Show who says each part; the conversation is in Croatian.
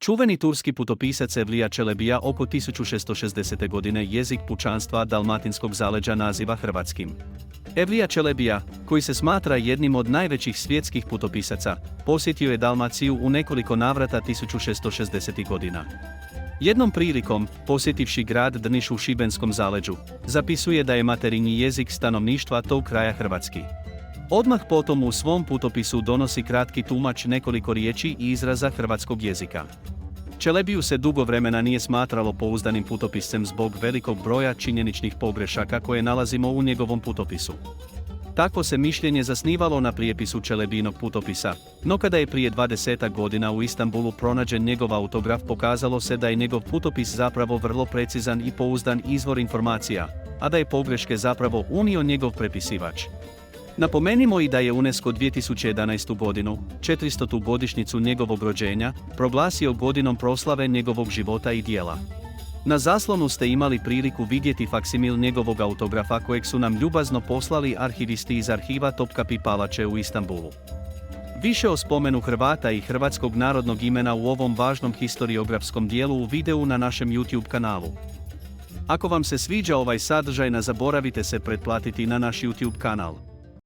Speaker 1: Čuveni turski putopisac Evlija Čelebija oko 1660. godine jezik pučanstva dalmatinskog zaleđa naziva hrvatskim. Evlija Čelebija, koji se smatra jednim od najvećih svjetskih putopisaca, posjetio je Dalmaciju u nekoliko navrata 1660. godina. Jednom prilikom, posjetivši grad Drniš u šibenskom zaleđu, zapisuje da je materinji jezik stanovništva tog kraja hrvatski. Odmah potom u svom putopisu donosi kratki tumač nekoliko riječi i izraza hrvatskog jezika. Čelebiju se dugo vremena nije smatralo pouzdanim putopiscem zbog velikog broja činjeničnih pogrešaka koje nalazimo u njegovom putopisu. Takvo se mišljenje zasnivalo na prijepisu Čelebijinog putopisa, no kada je prije 20 godina u Istanbulu pronađen njegov autograf, pokazalo se da je njegov putopis zapravo vrlo precizan i pouzdan izvor informacija, a da je pogreške zapravo unio njegov prepisivač. Napomenimo i da je UNESCO 2011. godinu, 400. godišnjicu njegovog rođenja, proglasio godinom proslave njegovog života i djela. Na zaslonu ste imali priliku vidjeti faksimil njegovog autografa kojeg su nam ljubazno poslali arhivisti iz arhiva Topkapi Palače u Istanbulu. Više o spomenu Hrvata i hrvatskog narodnog imena u ovom važnom historiografskom dijelu u videu na našem YouTube kanalu. Ako vam se sviđa ovaj sadržaj, ne zaboravite se pretplatiti na naš YouTube kanal.